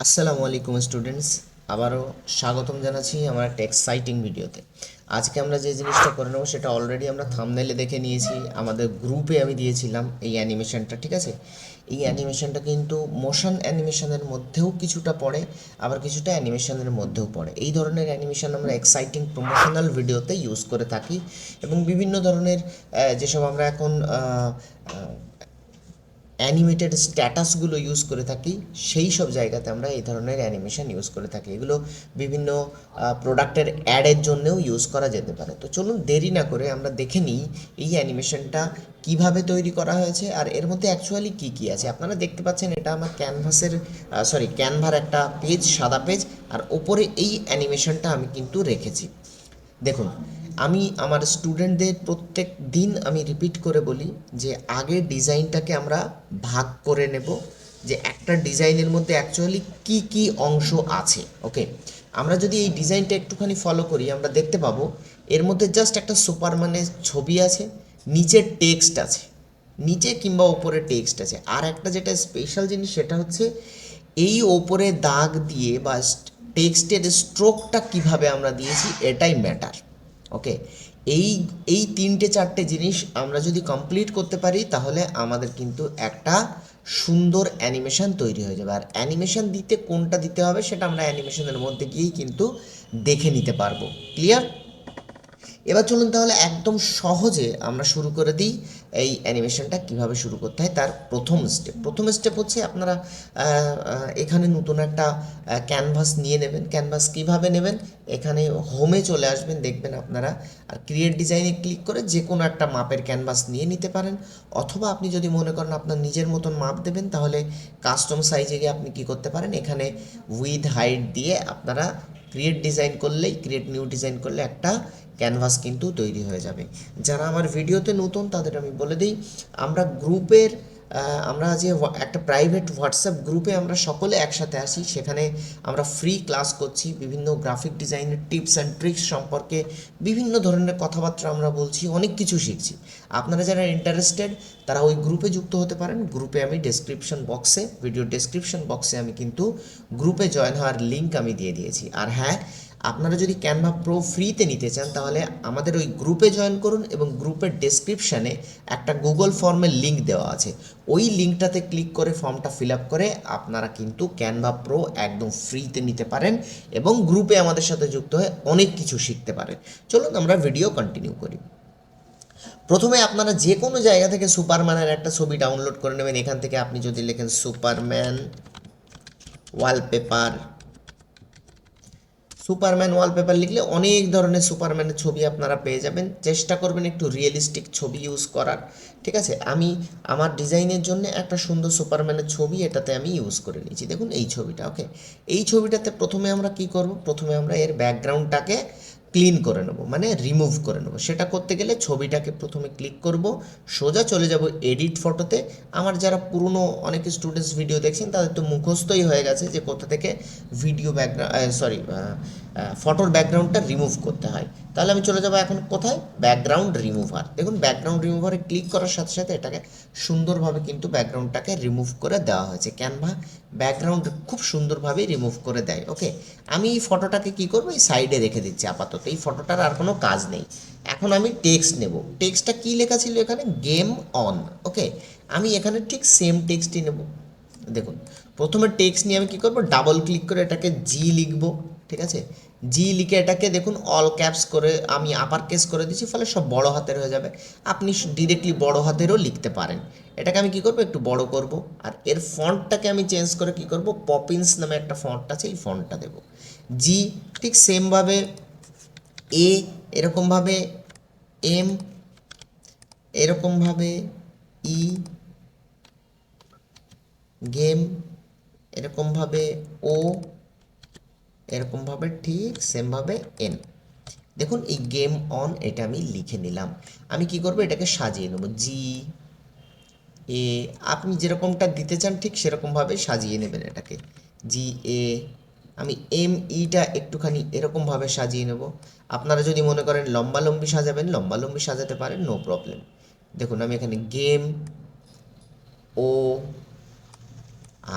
আসসালামু আলাইকুম স্টুডেন্টস, আবারও স্বাগতম জানাচ্ছি আমার একটা এক্সাইটিং ভিডিওতে। আজকে আমরা যে জিনিসটা করে নেবো সেটা অলরেডি আমরা থাম্বনেলে দেখে নিয়েছি, আমাদের গ্রুপে আমি দিয়েছিলাম এই অ্যানিমেশনটা। ঠিক আছে, এই অ্যানিমেশনটা কিন্তু মোশন অ্যানিমেশনের মধ্যেও কিছুটা পড়ে, আবার কিছুটা অ্যানিমেশনের মধ্যেও পড়ে। এই ধরনের অ্যানিমেশন আমরা এক্সাইটিং প্রমোশনাল ভিডিওতে ইউজ করে থাকি এবং বিভিন্ন ধরনের যেসব আমরা এখন অ্যানিমেটেড স্ট্যাটাসগুলো ইউজ করে থাকি, সেই সব জায়গাতে আমরা এই ধরনের অ্যানিমেশন ইউজ করে থাকি। এগুলো বিভিন্ন প্রোডাক্টের অ্যাডের জন্যও ইউজ করা যেতে পারে। তো চলুন দেরি না করে আমরা দেখে নিই এই অ্যানিমেশনটা কিভাবে তৈরি করা হয়েছে আর এর মধ্যে অ্যাকচুয়ালি কী কী আছে। আপনারা দেখতে পাচ্ছেন এটা আমার ক্যানভার একটা পেজ, সাদা পেজ, আর ওপরে এই অ্যানিমেশনটা আমি কিন্তু রেখেছি। দেখুন, আমি আমার স্টুডেন্টদের প্রত্যেক দিন আমি রিপিট করে বলি যে আগে ডিজাইনটাকে আমরা ভাগ করে নেব, যে একটা ডিজাইনের মধ্যে অ্যাকচুয়ালি কি কি অংশ আছে। ওকে, আমরা যদি এই ডিজাইনটা একটুখানি ফলো করি আমরা দেখতে পাবো এর মধ্যে জাস্ট একটা সুপারম্যানের ছবি আছে, নিচে টেক্সট আছে, নিচে কিংবা ওপরে টেক্সট আছে। আর একটা যেটা স্পেশাল জিনিস সেটা হচ্ছে এই ওপরে দাগ দিয়ে বা টেক্সটের স্ট্রোকটা কিভাবে আমরা দিয়েছি এটাই ম্যাটার। ওকে, এই এই তিনটে চারটে জিনিস আমরা যদি কমপ্লিট করতে পারি তাহলে আমাদের কিন্তু একটা সুন্দর অ্যানিমেশন তৈরি হয়ে যাবে। আর অ্যানিমেশন দিতে কোনটা দিতে হবে সেটা আমরা অ্যানিমেশনের মধ্যে গিয়েই কিন্তু দেখে নিতে পারবো। ক্লিয়ার? এবার চলুন তাহলে একদম সহজে আমরা শুরু করে দিই এই অ্যানিমেশনটা কিভাবে শুরু করতে হয়। তার প্রথম স্টেপ হচ্ছে আপনারা এখানে নতুন একটা ক্যানভাস নিয়ে নেবেন। ক্যানভাস কিভাবে নেবেন, এখানে হোমে চলে আসবেন, দেখবেন আপনারা আর ক্রিয়েট ডিজাইনে ক্লিক করে যে কোনো একটা মাপের ক্যানভাস নিয়ে নিতে পারেন। অথবা আপনি যদি মনে করেন আপনার নিজের মতন মাপ দেবেন তাহলে কাস্টম সাইজে গিয়ে আপনি কি করতে পারেন, এখানে উইথ হাইট দিয়ে আপনারা ক্রিয়েট নিউ ডিজাইন করলে একটা ক্যানভাস কিন্তু তৈরি হয়ে যাবে। যারা আমার ভিডিওতে নতুন তাদের আমি বলে দিই, আমরা গ্রুপের আমরা যে একটা প্রাইভেট হোয়াটসঅ্যাপ গ্রুপে আমরা সকলে একসাথে আসি, সেখানে আমরা ফ্রি ক্লাস করছি, বিভিন্ন গ্রাফিক ডিজাইনের টিপস অ্যান্ড ট্রিক্স সম্পর্কে বিভিন্ন ধরনের কথাবার্তা আমরা বলছি, অনেক কিছু শিখছি। আপনারা যারা ইন্টারেস্টেড তারা ওই গ্রুপে যুক্ত হতে পারেন। গ্রুপে আমি ভিডিও ডেসক্রিপশন বক্সে আমি কিন্তু গ্রুপে জয়েন হওয়ার লিঙ্ক আমি দিয়ে দিয়েছি। আর হ্যাঁ, আপনারা যদি ক্যানভা প্রো ফ্রিতে নিতে চান তাহলে আমাদের ওই গ্রুপে জয়েন করুন এবং গ্রুপের ডেসক্রিপশানে একটা গুগল ফর্মের লিঙ্ক দেওয়া আছে, ওই লিঙ্কটাতে ক্লিক করে ফর্মটা ফিল আপ করে আপনারা কিন্তু ক্যানভা প্রো একদম ফ্রিতে নিতে পারেন এবং গ্রুপে আমাদের সাথে যুক্ত হয়ে অনেক কিছু শিখতে পারেন। চলুন আমরা ভিডিও কন্টিনিউ করি। প্রথমে আপনারা যে কোনো জায়গা থেকে সুপারম্যানের একটা ছবি ডাউনলোড করে নেবেন। এখান থেকে আপনি যদি লেখেন সুপারম্যান ওয়ালপেপার লিখলে অনেক ধরনের সুপারম্যানের ছবি আপনারা পেয়ে যাবেন। চেষ্টা করবেন একটু রিয়েলিস্টিক ছবি ইউজ করার। ঠিক আছে, আমি আমার ডিজাইনের জন্য একটা সুন্দর সুপারম্যানের ছবি এটাতে আমি ইউজ করে নিয়েছি। দেখুন এই ছবিটা। ওকে, এই ছবিটাতে প্রথমে আমরা কি করব, প্রথমে আমরা এর ব্যাকগ্রাউন্ডটাকে ক্লিন করে নেব, মানে রিমুভ করে নেব। সেটা করতে গেলে ছবিটাকে প্রথমে ক্লিক করব, সোজা চলে যাব এডিট ফটোতে। আমার যারা পুরনো অনেক স্টুডেন্টস ভিডিও দেখছেন তাদের তো মুখস্থই হয়ে গেছে যে কোথা থেকে ফটোর ব্যাকগ্রাউন্ডটা রিমুভ করতে হয়। তাহলে আমি চলে যাবো এখন কোথায়, ব্যাকগ্রাউন্ড রিমুভার। দেখুন ব্যাকগ্রাউন্ড রিমুভারে ক্লিক করার সাথে সাথে এটাকে সুন্দরভাবে কিন্তু ব্যাকগ্রাউন্ডটাকে রিমুভ করে দেওয়া হয়েছে। ক্যানভা ব্যাকগ্রাউন্ড খুব সুন্দরভাবে রিমুভ করে দেয়। ওকে, আমি এই ফটোটাকে কী করবো, এই সাইডে রেখে দিচ্ছি আপাতত। এই ফটোটার আর কোনো কাজ নেই। এখন আমি টেক্সট নেব। টেক্সটটা কী লেখা ছিল এখানে, গেম অন। ওকে, আমি এখানে ঠিক সেম টেক্সটই নেব। দেখুন প্রথমে টেক্সট নিয়ে আমি কী করবো, ডাবল ক্লিক করে এটাকে জি লিখব। ঠিক আছে, জি লিখে এটাকে দেখুন অল ক্যাপস করে আমি আপার কেস করে দিচ্ছি, ফলে সব বড় হাতের হয়ে যাবে। আপনি ডিরেক্টলি বড় হাতেরও লিখতে পারেন। এটাকে আমি কী করবো, একটু বড় করব। আর এর ফন্টটাকে আমি চেঞ্জ করে কী করব, পপিন্স নামে একটা ফন্ট আছে, এই ফন্টটা দেবো। জি ঠিক সেমভাবে, এ এরকমভাবে, এম এরকমভাবে, ই গেম এরকমভাবে, ও এরকমভাবে, ঠিক সেমভাবে এন। দেখুন এই গেম অন এটা আমি লিখে নিলাম। আমি কি করব, এটাকে সাজিয়ে নেব। জি এ আপনি যেরকমটা দিতে চান ঠিক সেরকমভাবে সাজিয়ে নেবেন এটাকে। জি এ আমি এম ইটা একটুখানি এরকমভাবে সাজিয়ে নেব। আপনারা যদি মনে করেন লম্বালম্বি সাজাবেন, লম্বালম্বি সাজাতে পারেন, নো প্রবলেম। দেখুন আমি এখানে গেম ও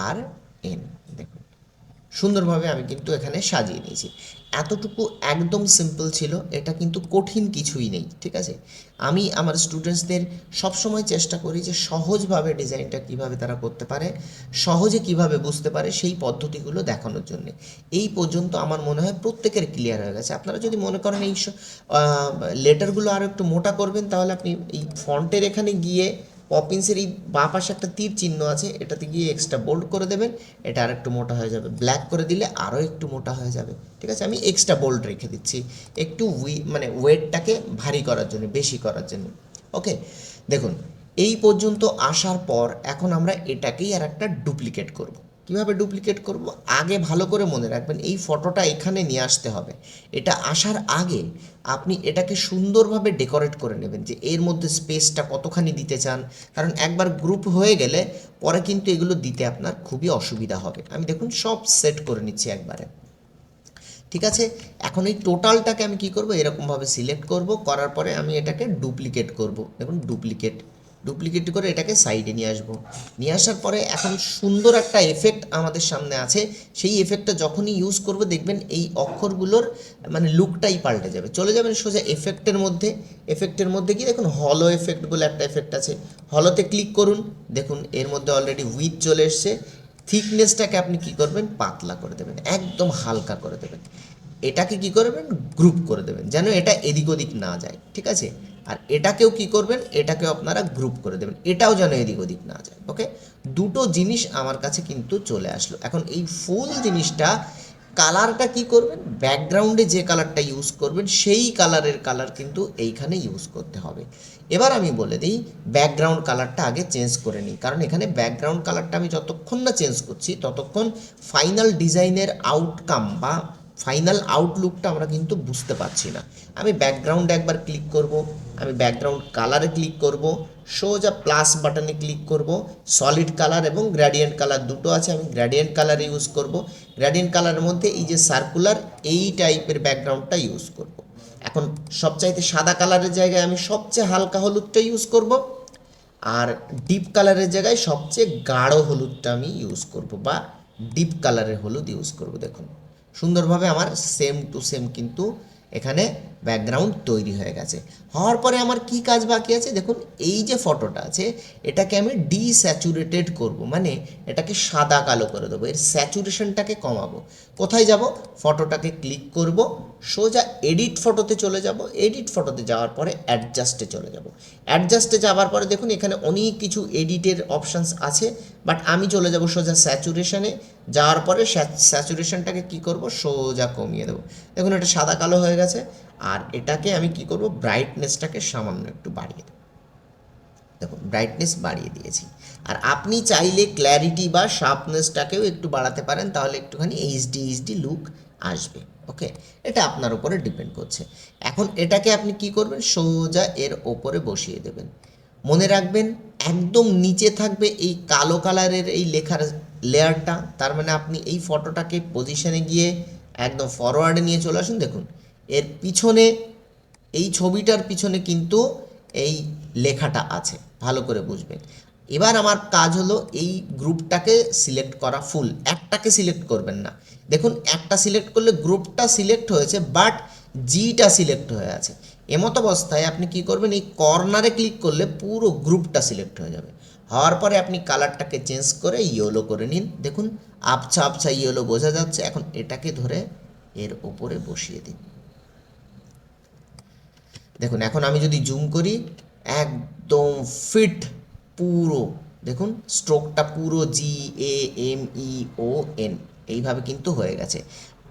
আর এন, দেখুন সুন্দরভাবে আমি কিন্তু এখানে সাজিয়ে নিয়েছি। এতটুকু একদম সিম্পল ছিল, এটা কিন্তু কঠিন কিছুই নেই, ঠিক আছে। আমি আমার স্টুডেন্টসদের সবসময় চেষ্টা করি যে সহজভাবে ডিজাইনটা কিভাবে তারা করতে পারে, সহজে কিভাবে বুঝতে পারে সেই পদ্ধতিগুলো দেখানোর জন্য। এই পর্যন্ত আমার মনে হয় প্রত্যেকের ক্লিয়ার হয়ে গেছে। আপনারা যদি মনে করেন এই লেটারগুলো আরও একটু মোটা করবেন, তাহলে আপনি এই ফন্টের এখানে গিয়ে পপিন্সের এই বাঁ পাশে একটা তীর চিহ্ন আছে, এটাতে গিয়ে এক্সট্রা বোল্ড করে দেবেন, এটা আর একটু মোটা হয়ে যাবে। ব্ল্যাক করে দিলে আরও একটু মোটা হয়ে যাবে, ঠিক আছে। আমি এক্সট্রা বোল্ড রেখে দিচ্ছি একটু মানে ওয়েটটাকে ভারী করার জন্য, বেশি করার জন্য। ওকে, দেখুন এই পর্যন্ত আসার পর এখন আমরা এটাকেই আর একটা ডুপ্লিকেট করব। কীভাবে ডুপ্লিকেট করব? আগে ভালো করে মনে রাখবেন, এই ফটোটা এখানে নিয়ে আসতে হবে। এটা আসার আগে আপনি এটাকে সুন্দরভাবে ডেকোরেট করে নেবেন, যে এর মধ্যে স্পেসটা কতখানি দিতে চান, কারণ একবার গ্রুপ হয়ে গেলে পরে কিন্তু এগুলো দিতে আপনার খুবই অসুবিধা হবে। আমি দেখুন সব সেট করে নিচ্ছি একবারে, ঠিক আছে। এখন এই টোটালটাকে আমি কি করব, এরকমভাবে সিলেক্ট করব, করার পরে আমি এটাকে ডুপ্লিকেট করব। দেখুন ডুপ্লিকেট করে এটাকে সাইডে নিয়ে আসবো। নিয়ে আসার পরে এখন সুন্দর একটা এফেক্ট আমাদের সামনে আছে, সেই এফেক্টটা যখনই ইউজ করব দেখবেন এই অক্ষরগুলোর মানে লুকটাই পাল্টে যাবে। চলে যাবেন সোজা এফেক্টের মধ্যে। এফেক্টের মধ্যে কি দেখুন হলো এফেক্ট বলে একটা এফেক্ট আছে, হলোতে ক্লিক করুন। দেখুন এর মধ্যে অলরেডি উইথ চলে এসছে। থিকনেসটাকে আপনি কি করবেন, পাতলা করে দেবেন, একদম হালকা করে দেবেন। এটাকে কি করবেন, গ্রুপ করে দেবেন যেন এটা এদিক ওদিক না যায়, ঠিক আছে। আর এটাকেও কি করবেন, এটাকেও আপনারা গ্রুপ করে দেবেন, এটাও যেন এদিক ওদিক না যায়। ওকে, দুটো জিনিস আমার কাছে কিন্তু চলে আসলো। এখন এই ফুল জিনিসটা কালারটা কি করবেন, ব্যাকগ্রাউন্ডে যে কালারটা ইউজ করবেন সেই কালারের কালার কিন্তু এইখানে ইউজ করতে হবে। এবার আমি বলে দিই ব্যাকগ্রাউন্ড কালারটা আগে চেঞ্জ করে নিই, কারণ এখানে ব্যাকগ্রাউন্ড কালারটা আমি যতক্ষণ না চেঞ্জ করছি ততক্ষণ ফাইনাল ডিজাইনের আউটকাম বা ফাইনাল আউটলুকটা আমরা কিন্তু বুঝতে পারছি না। আমি ব্যাকগ্রাউন্ডে একবার ক্লিক করব, আমি ব্যাকগ্রাউন্ড কালারে ক্লিক করব, সোজা প্লাস বাটনে ক্লিক করব, সলিড কালার এবং গ্রেডিয়েন্ট কালার দুটো আছে, আমি গ্রেডিয়েন্ট কালার ইউজ করব। গ্রেডিয়েন্ট কালারের মধ্যে এই যে সার্কুলার এই টাইপের ব্যাকগ্রাউন্ডটা ইউজ করব। এখন সবচাইতে সাদা কালারের জায়গায় আমি সবচেয়ে হালকা হলুদটা ইউজ করব, আর ডিপ কালারের জায়গায় সবচেয়ে গাঢ় হলুদটা আমি ইউজ করব, বা ডিপ কালারের হলুদ ইউজ করব। দেখুন সুন্দরভাবে আমার সেম টু সেম কিন্তু এখানে ব্যাকগ্রাউন্ড তৈরি হয়ে গেছে। হওয়ার পরে আমার কি কাজ বাকি আছে, দেখুন এই যে ফটোটা আছে এটাকে আমি ডিস্যাচুরেটেড করব, মানে এটাকে সাদা কালো করে দেবো, এর স্যাচুরেশনটাকে কমাবো। কোথায় যাব, ফটোটাকে ক্লিক করব, সোজা এডিট ফটোতে চলে যাব। এডিট ফটোতে যাওয়ার পরে অ্যাডজাস্টে চলে যাব। অ্যাডজাস্টে যাওয়ার পরে দেখুন এখানে অনেক কিছু এডিটের অপশানস আছে, বাট আমি চলে যাব সোজা স্যাচুরেশনে। যাওয়ার পরে স্যাচুরেশনটাকে কি করব, সোজা কমিয়ে দেবো। দেখুন এটা সাদা কালো হয়ে গেছে। আর এটাকে আমি কি করব, ব্রাইটনেসটাকে সামান্য একটু বাড়িয়ে দেবো। দেখুন ব্রাইটনেস বাড়িয়ে দিয়েছি। আর আপনি চাইলে ক্ল্যারিটি বা শার্পনেসটাকেও একটু বাড়াতে পারেন, তাহলে একটুখানি এইচডি লুক আসবে। ওকে, এটা আপনার উপরে ডিপেন্ড করছে। এখন এটাকে আপনি কি করবেন, সোজা এর ওপরে বসিয়ে দেবেন। মনে রাখবেন একদম নিচে থাকবে এই কালো কালারের এই লেখার লেয়ারটা, তার মানে আপনি এই ফটোটাকে পজিশনে গিয়ে একদম ফরওয়ার্ডে নিয়ে চলে আসুন। দেখুন এর পিছনে, এই ছবিটার পিছনে কিন্তু এই লেখাটা আছে, ভালো করে বুঝবেন। এবার আমার কাজ হলো এই গ্রুপটাকে সিলেক্ট করা, ফুল একটাকে সিলেক্ট করবেন না। দেখুন একটা সিলেক্ট করলে গ্রুপটা সিলেক্ট হয়েছে, বাট জিটা সিলেক্ট হয়ে আছে। এমত অবস্থায় আপনি কি করবেন, এই কর্নারে ক্লিক করলে পুরো গ্রুপটা সিলেক্ট হয়ে যাবে। হওয়ার পরে আপনি কালারটাকে চেঞ্জ করে ইয়েলো করে নিন। দেখুন আবছা আবছা ইয়েলো বোঝা যাচ্ছে। এখন এটাকে ধরে এর ওপরে বসিয়ে দিন। দেখুন এখন আমি যদি জুম করি একদম ফিট পুরো, দেখুন স্ট্রোকটা পুরো GAMEON এইভাবে কিন্তু হয়ে গেছে।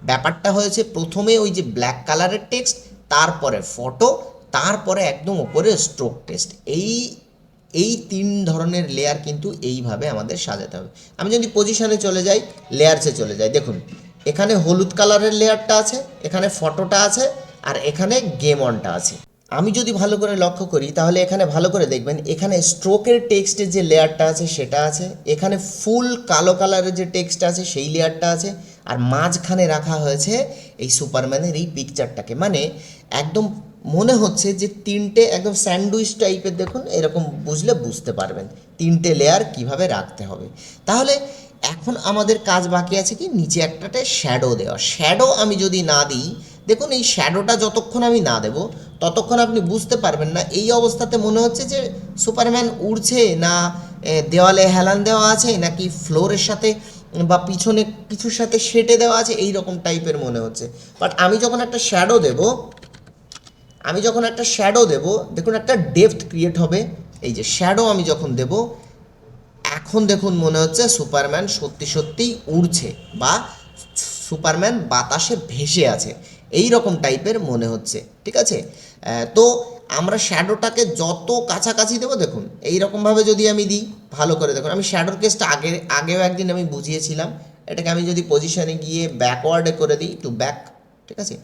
ব্যাপারটা হয়েছে প্রথমে ওই যে ব্ল্যাক কালারের টেক্সট, তারপরে ফটো, তারপরে একদম ওপরে স্ট্রোক টেক্সট। এই তিন ধরনের লেয়ার কিন্তু এইভাবে আমাদের সাজাতে হবে। আমি যদি পজিশনে চলে যাই, লেয়ারসে চলে যাই, দেখুন এখানে হলুদ কালারের লেয়ারটা আছে, এখানে ফটোটা আছে, আর এখানে গেম অনটা আছে। আমি যদি ভালো করে লক্ষ্য করি তাহলে এখানে ভালো করে দেখবেন, এখানে স্ট্রোকের টেক্সটের যে লেয়ারটা আছে সেটা আছে, এখানে ফুল কালো কালারের যে টেক্সট আছে সেই লেয়ারটা আছে, আর মাঝখানে রাখা হয়েছে এই সুপারম্যানের এই পিকচারটাকে। মানে একদম মনে হচ্ছে যে তিনটে একদম স্যান্ডউইচ টাইপের, দেখুন এরকম বুঝলে বুঝতে পারবেন তিনটে লেয়ার কিভাবে রাখতে হবে। তাহলে এখন আমাদের কাজ বাকি আছে কি, নিচে একটাতে শ্যাডো দেওয়া। শ্যাডো আমি যদি না দিই, দেখুন এই শ্যাডোটা যতক্ষণ আমি না দেব ততক্ষণ আপনি বুঝতে পারবেন না। এই অবস্থাতে মনে হচ্ছে যে সুপারম্যান উড়ছে, না দেওয়ালে হেলান দেওয়া আছে, নাকি ফ্লোরের সাথে বা পিছনে কিছুর সাথে সেটে দেওয়া আছে, এই রকম টাইপের মনে হচ্ছে। বাট আমি যখন একটা শ্যাডো দেব, দেখুন একটা ডেপথ ক্রিয়েট হবে। এই যে শ্যাডো আমি যখন দেব, এখন দেখুন মনে হচ্ছে সুপারম্যান সত্যি সত্যিই উড়ছে বা সুপারম্যান বাতাসে ভেসে আছে, এই রকম টাইপের মনে হচ্ছে। ঠিক আছে, তো আমরা শ্যাডোটাকে যত কাছাকাছি দেবো, দেখুন এই রকমভাবে যদি আমি দিই, ভালো করে দেখুন, আমি শ্যাডোর কেসটা আগেও একদিন আমি বুঝিয়েছিলাম। এটাকে আমি যদি পজিশনে গিয়ে ব্যাকওয়ার্ডে করে দিই, টু ব্যাক, ঠিক আছে,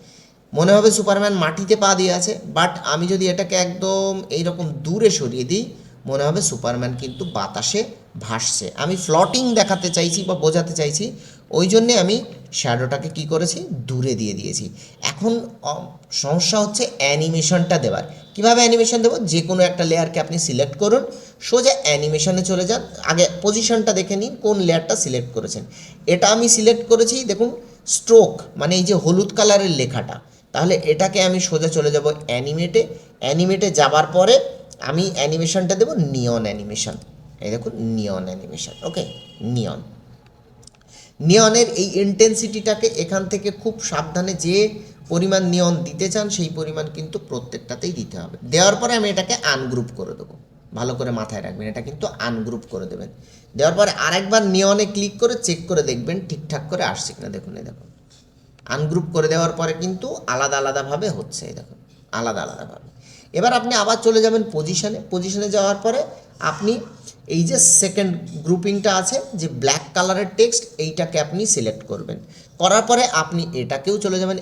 মনে হবে সুপারম্যান মাটিতে পা দিয়ে আছে। বাট আমি যদি এটাকে একদম এইরকম দূরে সরিয়ে দিই, মনে হবে সুপারম্যান কিন্তু বাতাসে ভাসছে। আমি ফ্লটিং দেখাতে চাইছি বা বোঝাতে চাইছি, ওই জন্যে আমি শ্যাডোটাকে কি করেছি, দূরে দিয়ে দিয়েছি। এখন সমস্যা হচ্ছে অ্যানিমেশনটা দেওয়ার। কিভাবে অ্যানিমেশন দেবো, যে কোনো একটা লেয়ারকে আপনি সিলেক্ট করুন, সোজা অ্যানিমেশনে চলে যান। আগে পজিশনটা দেখে নিন কোন লেয়ারটা সিলেক্ট করেছেন। এটা আমি সিলেক্ট করেছি, দেখুন স্ট্রোক মানে এই যে হলুদ কালারের লেখাটা। তাহলে এটাকে আমি সোজা চলে যাব অ্যানিমেটে যাবার পরে আমি অ্যানিমেশনটা দেবো নিয়ন অ্যানিমেশন। এই দেখুন নিয়ন অ্যানিমেশন, ওকে, নিয়নের এই ইন্টেন্সিটিটাকে এখান থেকে খুব সাবধানে যে পরিমাণ নিয়ন দিতে চান সেই পরিমাণ কিন্তু প্রত্যেকটাতেই দিতে হবে। দেওয়ার পরে আমি এটাকে আনগ্রুপ করে দেবো, ভালো করে মাথায় রাখবেন, এটা কিন্তু আনগ্রুপ করে দেবেন। দেওয়ার পরে আরেকবার নিয়নে ক্লিক করে চেক করে দেখবেন ঠিকঠাক করে আসছে কিনা। দেখুন এই দেখুন, আনগ্রুপ করে দেওয়ার পরে কিন্তু আলাদা আলাদাভাবে হচ্ছে, এই দেখুন আলাদা আলাদাভাবে। এবার আপনি আবার চলে যাবেন পজিশনে যাওয়ার পরে আপনি এই যে সেকেন্ড গ্রুপিংটা আছে যে ব্ল্যাক কালারের টেক্সট, এইটাকে আপনি সিলেক্ট করবেন। করার পরে আপনি এটাকেও চলে যাবেন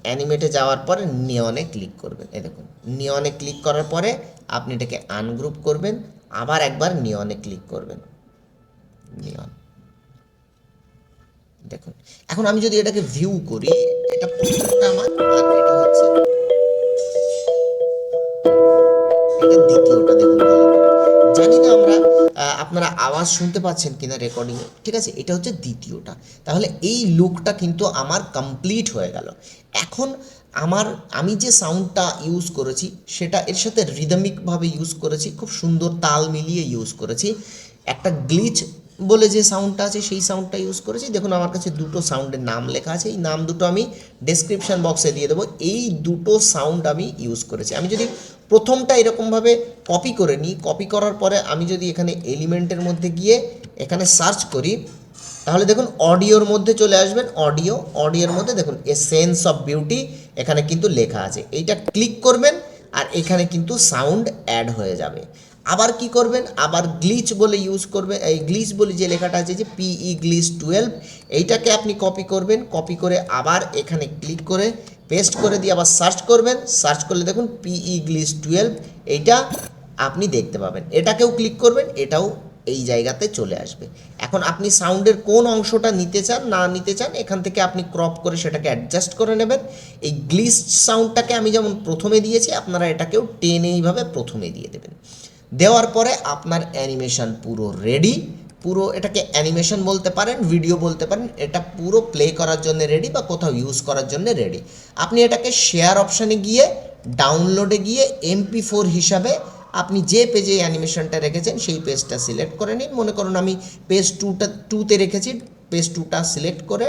অ্যানিমেটে যাওয়ার পরে নিয়নে ক্লিক করবেন। এই দেখুন নিয়নে ক্লিক করার পরে আপনি এটাকে আনগ্রুপ করবেন, আবার একবার নিয়নে ক্লিক করবেন, নিয়ন। দেখুন এখন আমি যদি এটাকে ভিউ করি, এটা প্রথমটা আমার, আর এটা হচ্ছে এটা দ্বিতীয়টা। দেখুন ভালো করে, জানি না আমরা আপনারা আওয়াজ শুনতে পাচ্ছেন কিনা রেকর্ডিংয়ে, ঠিক আছে, এটা হচ্ছে দ্বিতীয়টা। তাহলে এই লুকটা কিন্তু আমার কমপ্লিট হয়ে গেল। এখন আমি যে সাউন্ডটা ইউজ করেছি সেটা এর সাথে রিদমিকভাবে ইউজ করেছি, খুব সুন্দর তাল মিলিয়ে ইউজ করেছি। একটা গ্লিচ বলে যে সাউন্ডটা আছে সেই সাউন্ডটা ইউজ করেছি। দেখুন আমার কাছে দুটো সাউন্ডের নাম লেখা আছে, এই নাম দুটো আমি ডেসক্রিপশান বক্সে দিয়ে দেবো। এই দুটো সাউন্ড আমি ইউজ করেছি। আমি যদি প্রথমটা এরকমভাবে কপি করে নিই, কপি করার পরে আমি যদি এখানে এলিমেন্টের মধ্যে গিয়ে এখানে সার্চ করি, তাহলে দেখুন অডিওর মধ্যে চলে আসবেন। অডিওর মধ্যে দেখুন এ সেন্স অফ বিউটি এখানে কিন্তু লেখা আছে, এইটা ক্লিক করবেন আর এখানে কিন্তু সাউন্ড অ্যাড হয়ে যাবে। আবার কি করবেন, আবার গ্লিচ বলে ইউজ করবে, এই গ্লিচ বলে যে লেখাটা আছে যে পিই গ্লিচ 12, এইটাকে আপনি কপি করবেন, কপি করে আবার এখানে ক্লিক করে পেস্ট করে দিয়ে আবার সার্চ করবেন। সার্চ করলে দেখুন পিই গ্লিচ 12 এইটা আপনি দেখতে পাবেন। এটাকেও ক্লিক করবেন, এটাও এই জায়গাতে চলে আসবে। এখন আপনি সাউন্ডের কোন অংশটা নিতে চান না নিতে চান এখান থেকে আপনি ক্রপ করে সেটাকে অ্যাডজাস্ট করে নেবেন। এই গ্লিচ সাউন্ডটাকে আমি যেমন প্রথমে দিয়েছি, আপনারা এটাকেও টেনে এইভাবে প্রথমে দিয়ে দেবেন। দেওয়ার পরে আপনার অ্যানিমেশন পুরো রেডি। পুরো এটাকে অ্যানিমেশন বলতে পারেন, ভিডিও বলতে পারেন, এটা পুরো প্লে করার জন্য রেডি বা কোথাও ইউজ করার জন্য রেডি। আপনি এটাকে শেয়ার অপশানে গিয়ে ডাউনলোডে গিয়ে MP4 হিসাবে আপনি যে পেজে অ্যানিমেশনটা রেখেছেন সেই পেজটা সিলেক্ট করে নিন। মনে করুন আমি পেজ 2তে রেখেছি, পেজ 2টা সিলেক্ট করে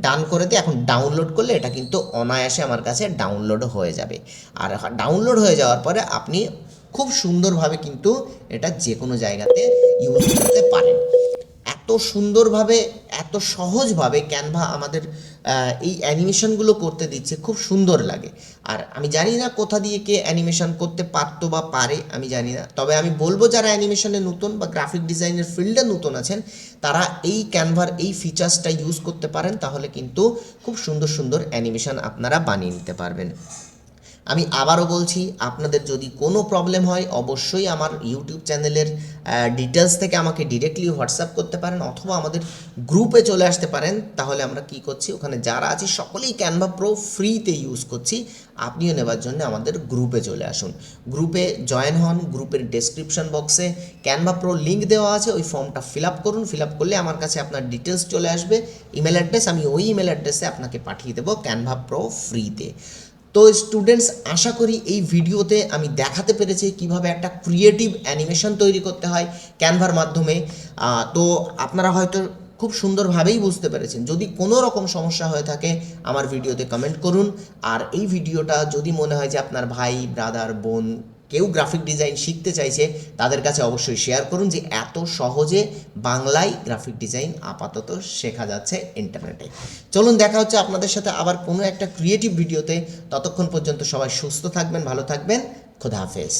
ডান করে দিয়ে এখন ডাউনলোড করলে এটা কিন্তু অনায়াসে আমার কাছে ডাউনলোড হয়ে যাবে। আর ডাউনলোড হয়ে যাওয়ার পরে আপনি খুব সুন্দরভাবে কিন্তু এটা যে কোনো জায়গাতে ইউজ করতে পারেন। এত সুন্দরভাবে এত সহজভাবে ক্যানভা আমাদের এই অ্যানিমেশনগুলো করতে দিচ্ছে, খুব সুন্দর লাগে। আর আমি জানি না কোথা দিয়ে কে অ্যানিমেশন করতে পারতো বা পারে, আমি জানি না। তবে আমি বলবো যারা অ্যানিমেশনে নতুন বা গ্রাফিক ডিজাইনের ফিল্ডে নতুন আছেন তারা এই ক্যানভার এই ফিচার্সটা ইউজ করতে পারেন, তাহলে কিন্তু খুব সুন্দর সুন্দর অ্যানিমেশন আপনারা বানিয়ে নিতে পারবেন। আমি আবারও বলছি, আপনাদের যদি কোনো প্রবলেম হয় অবশ্যই আমার ইউটিউব চ্যানেলের ডিটেলস থেকে আমাকে ডিরেক্টলি হোয়াটসঅ্যাপ করতে পারেন, অথবা আমাদের গ্রুপে চলে আসতে পারেন। তাহলে আমরা কি করছি, ওখানে যারা আছি সকলেই ক্যানভা প্রো ফ্রিতে ইউজ করছি। আপনিও নেবার জন্য আমাদের গ্রুপে চলে আসুন, গ্রুপে জয়েন হন। গ্রুপের ডেসক্রিপশন বক্সে ক্যানভা প্রো লিঙ্ক দেওয়া আছে, ওই ফর্মটা ফিল আপ করুন। ফিল আপ করলে আমার কাছে আপনার ডিটেলস চলে আসবে, ইমেল অ্যাড্রেস, আমি ওই ইমেল অ্যাড্রেসে আপনাকে পাঠিয়ে দেবো ক্যানভা প্রো ফ্রিতে। তো স্টুডেন্টস, আশা করি এই ভিডিওতে আমি দেখাতে পেরেছি কিভাবে একটা ক্রিয়েটিভ অ্যানিমেশন তৈরি করতে হয় ক্যানভার মাধ্যমে। তো আপনারা হয়তো খুব সুন্দরভাবেই বুঝতে পেরেছেন। যদি কোনো রকম সমস্যা হয়ে থাকে আমার ভিডিওতে কমেন্ট করুন। আর এই ভিডিওটা যদি মনে হয় যে আপনার ভাই, ব্রাদার, বোন কেউ গ্রাফিক ডিজাইন শিখতে চাইছে, তাদের কাছে অবশ্যই শেয়ার করুন যে এত সহজে বাংলায় গ্রাফিক ডিজাইন আপাতত শেখা যাচ্ছে ইন্টারনেটে। চলুন, দেখা হচ্ছে আপনাদের সাথে আবার কোনো একটা ক্রিয়েটিভ ভিডিওতে। ততক্ষণ পর্যন্ত সবাই সুস্থ থাকবেন, ভালো থাকবেন। খোদা হাফেজ।